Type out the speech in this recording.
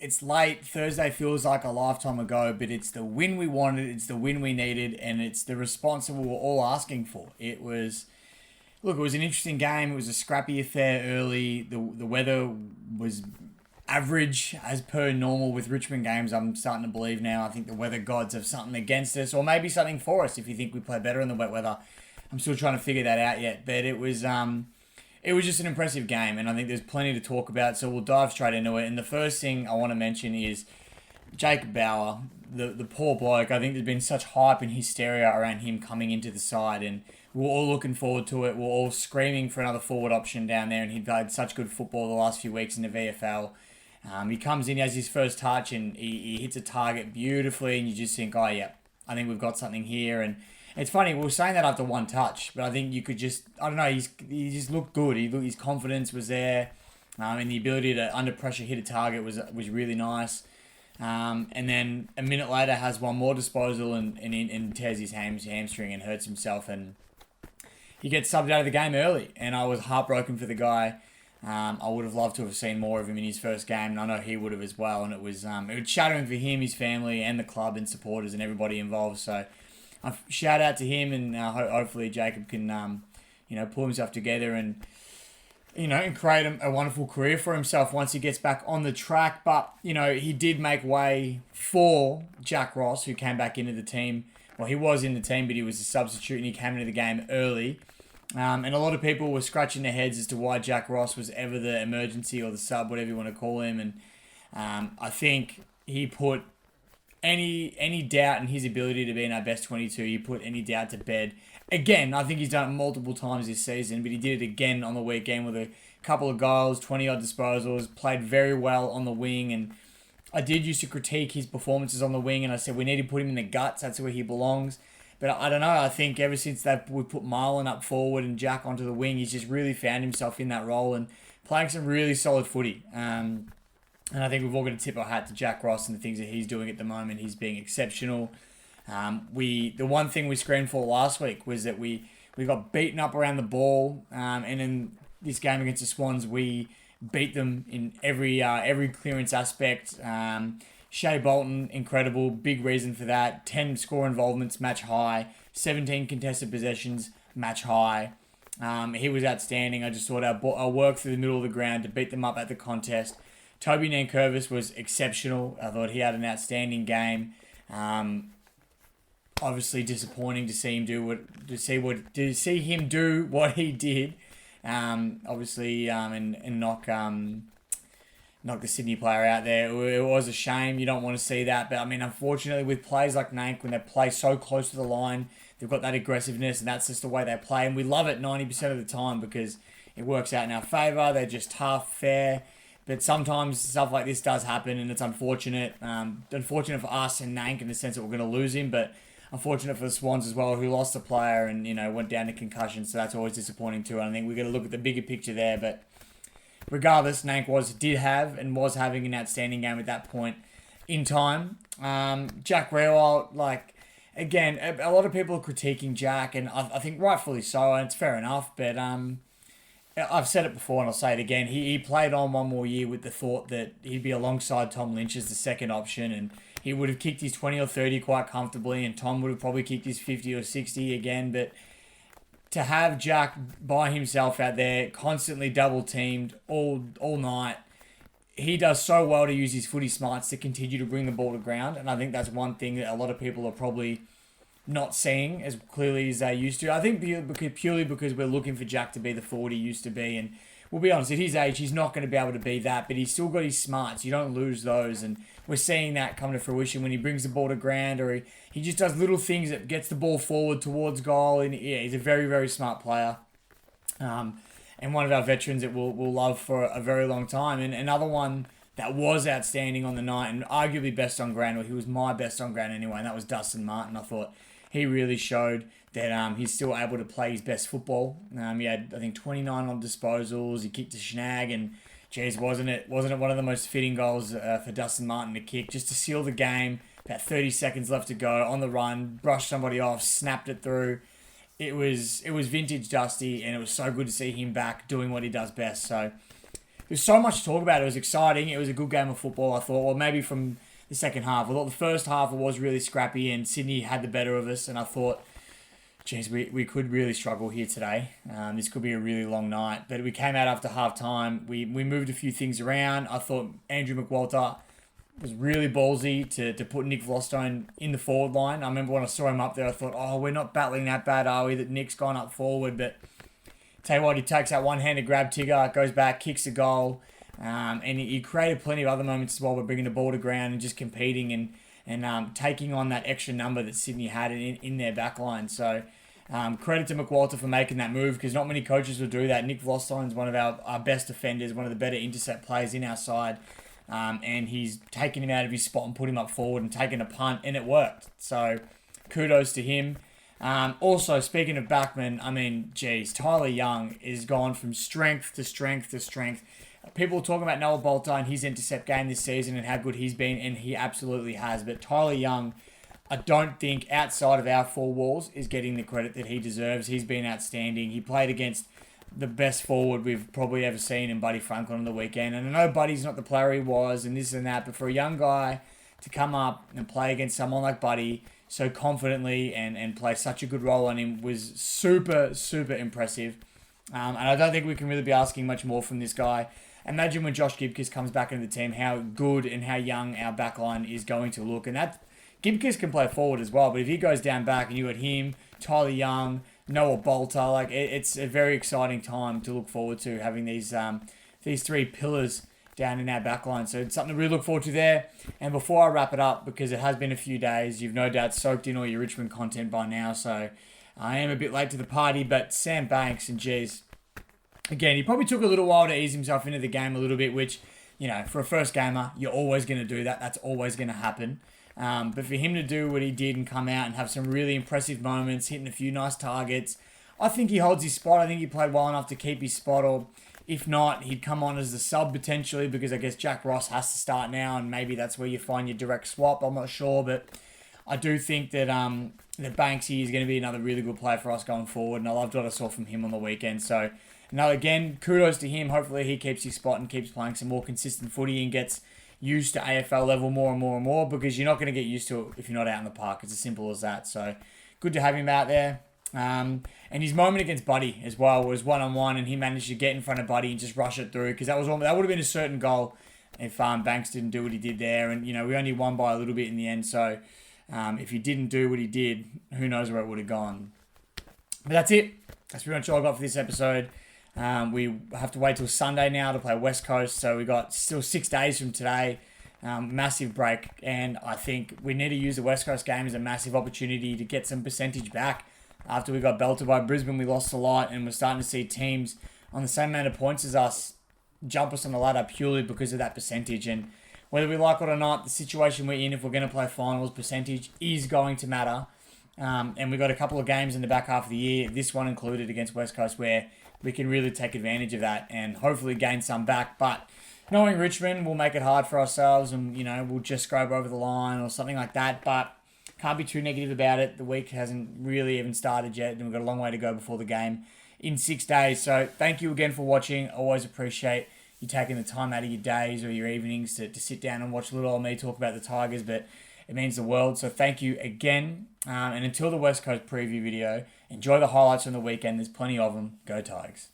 it's late. Thursday feels like a lifetime ago, but it's the win we wanted, it's the win we needed, and it's the response that we were all asking for. Look, it was an interesting game. It was a scrappy affair early. The weather was average as per normal with Richmond games. I'm starting to believe now. I think the weather gods have something against us, or maybe something for us if you think we play better in the wet weather. I'm still trying to figure that out yet, but it was just an impressive game, and I think there's plenty to talk about. So we'll dive straight into it. And the first thing I want to mention is Jacob Bauer, the poor bloke. I think there's been such hype and hysteria around him coming into the side, and we're all looking forward to it. We're all screaming for another forward option down there, and he'd played such good football the last few weeks in the VFL. He comes in, he has his first touch, and he hits a target beautifully, and you just think, oh, yeah, I think we've got something here. And it's funny, we were saying that after one touch, but I think you could just, I don't know, he just looked good. His confidence was there, and the ability to, under pressure, hit a target was really nice. And then a minute later has one more disposal and tears his hamstring and hurts himself, and he gets subbed out of the game early, and I was heartbroken for the guy. I would have loved to have seen more of him in his first game, and I know he would have as well. And it was shattering for him, his family, and the club and supporters and everybody involved. So, shout out to him, and hopefully Jacob can, pull himself together and, and create a wonderful career for himself once he gets back on the track. But he did make way for Jack Ross, who came back into the team. Well, he was in the team, but he was a substitute, and he came into the game early. And a lot of people were scratching their heads as to why Jack Ross was ever the emergency or the sub, whatever you want to call him. And I think he put any doubt in his ability to be in our best 22. He put any doubt to bed. Again, I think he's done it multiple times this season, but he did it again on the weekend with a couple of goals, 20-odd disposals, played very well on the wing. And I did used to critique his performances on the wing, and I said we need to put him in the guts. That's where he belongs. But I don't know. I think ever since we put Marlon up forward and Jack onto the wing, he's just really found himself in that role and playing some really solid footy. And I think we've all got to tip our hat to Jack Ross and the things that he's doing at the moment. He's being exceptional. The one thing we screamed for last week was that we got beaten up around the ball. And in this game against the Swans, we beat them in every clearance aspect. Shea Bolton, incredible, big reason for that. 10 score involvements, match high. 17 contested possessions, match high. He was outstanding. I just thought our work through the middle of the ground to beat them up at the contest. Toby Nankervis was exceptional. I thought he had an outstanding game. Obviously disappointing to see him do what he did. Obviously, and knock the Sydney player out there. It was a shame. You don't want to see that. But, unfortunately, with players like Nank, when they play so close to the line, they've got that aggressiveness, and that's just the way they play. And we love it 90% of the time because it works out in our favour. They're just tough, fair. But sometimes stuff like this does happen, and it's unfortunate. Unfortunate for us and Nank in the sense that we're going to lose him, but unfortunate for the Swans as well, who lost a player and, went down to concussion. So that's always disappointing too. And I think we've got to look at the bigger picture there. But regardless, Nank was having an outstanding game at that point in time. Jack Rewalt, again, a lot of people are critiquing Jack, and I think rightfully so, and it's fair enough. But I've said it before, and I'll say it again. He played on one more year with the thought that he'd be alongside Tom Lynch as the second option, and he would have kicked his 20 or 30 quite comfortably, and Tom would have probably kicked his 50 or 60 again. But to have Jack by himself out there, constantly double-teamed all night, he does so well to use his footy smarts to continue to bring the ball to ground. And I think that's one thing that a lot of people are probably not seeing as clearly as they used to. I think purely because we're looking for Jack to be the forward he used to be. And we'll be honest, at his age, he's not going to be able to be that, but he's still got his smarts. You don't lose those. And we're seeing that come to fruition when he brings the ball to ground, or he just does little things that gets the ball forward towards goal. And yeah, he's a very, very smart player. And one of our veterans that we'll love for a very long time. And another one that was outstanding on the night and arguably best on ground, or he was my best on ground anyway, and that was Dustin Martin. I thought he really showed that he's still able to play his best football. He had, I think, 29 on disposals. He kicked a snag, and geez, wasn't it one of the most fitting goals for Dustin Martin to kick, just to seal the game. About 30 seconds left to go on the run, brushed somebody off, snapped it through. It was vintage Dusty, and it was so good to see him back doing what he does best. So there's so much to talk about. It was exciting. It was a good game of football, I thought. Well, maybe from the second half. I thought the first half was really scrappy and Sydney had the better of us. And I thought, geez, we could really struggle here today. This could be a really long night. But we came out after half time. We moved a few things around. I thought Andrew McWalter was really ballsy to put Nick Vlostone in the forward line. I remember when I saw him up there, I thought, oh, we're not battling that bad, are we? That Nick's gone up forward. But tell you what, he takes that one-handed grab Tigger, goes back, kicks a goal. And he created plenty of other moments as well by bringing the ball to ground and just competing and taking on that extra number that Sydney had in their back line. So credit to McWalter for making that move, because not many coaches will do that. Nick Vlostone's one of our best defenders, one of the better intercept players in our side. And he's taken him out of his spot and put him up forward and taken a punt, and it worked. So kudos to him. Also, speaking of backmen, I mean, geez, Tyler Young is gone from strength to strength to strength. People are talking about Noah Bolter and his intercept game this season and how good he's been, and he absolutely has. But Tyler Young, I don't think outside of our four walls is getting the credit that he deserves. He's been outstanding. He played against the best forward we've probably ever seen in Buddy Franklin on the weekend. And I know Buddy's not the player he was and this and that, but for a young guy to come up and play against someone like Buddy so confidently and play such a good role on him was super, super impressive. And I don't think we can really be asking much more from this guy. Imagine when Josh Gibkiss comes back into the team, how good and how young our backline is going to look. And that Gibkiss can play forward as well, but if he goes down back and you got him, Tyler Young, Noah Bolter, like it's a very exciting time to look forward to, having these three pillars down in our backline. So it's something to really look forward to there. And before I wrap it up, because it has been a few days, you've no doubt soaked in all your Richmond content by now, so I am a bit late to the party. But Sam Banks, and geez, again, he probably took a little while to ease himself into the game a little bit, which, you know, for a first gamer, you're always going to do that. That's always going to happen. But for him to do what he did and come out and have some really impressive moments, hitting a few nice targets, I think he holds his spot. I think he played well enough to keep his spot, or if not, he'd come on as the sub potentially, because I guess Jack Ross has to start now, and maybe that's where you find your direct swap. I'm not sure, but I do think that Banksy is going to be another really good player for us going forward, and I loved what I saw from him on the weekend. So, now again, kudos to him. Hopefully he keeps his spot and keeps playing some more consistent footy and gets used to AFL level more and more and more, because you're not going to get used to it if you're not out in the park. It's as simple as that. So, good to have him out there. And his moment against Buddy as well was one-on-one, and he managed to get in front of Buddy and just rush it through, because that would have been a certain goal if Banks didn't do what he did there. And, you know, we only won by a little bit in the end, so if he didn't do what he did, who knows where it would have gone. But that's it. That's pretty much all I got for this episode. We have to wait till Sunday now to play West Coast, so we got still 6 days from today. Massive break, and I think we need to use the West Coast game as a massive opportunity to get some percentage back. After we got belted by Brisbane, we lost a lot, and we're starting to see teams on the same amount of points as us jump us on the ladder purely because of that percentage. And whether we like it or not, the situation we're in, if we're going to play finals, percentage is going to matter. And we got a couple of games in the back half of the year, this one included against West Coast, where we can really take advantage of that and hopefully gain some back. But knowing Richmond, we'll make it hard for ourselves, and, you know, we'll just scrape over the line or something like that. But can't be too negative about it. The week hasn't really even started yet, and we've got a long way to go before the game in 6 days. So thank you again for watching. I always appreciate you taking the time out of your days or your evenings to sit down and watch little old me talk about the Tigers, but it means the world. So thank you again. And until the West Coast preview video, enjoy the highlights from the weekend. There's plenty of them. Go Tigers.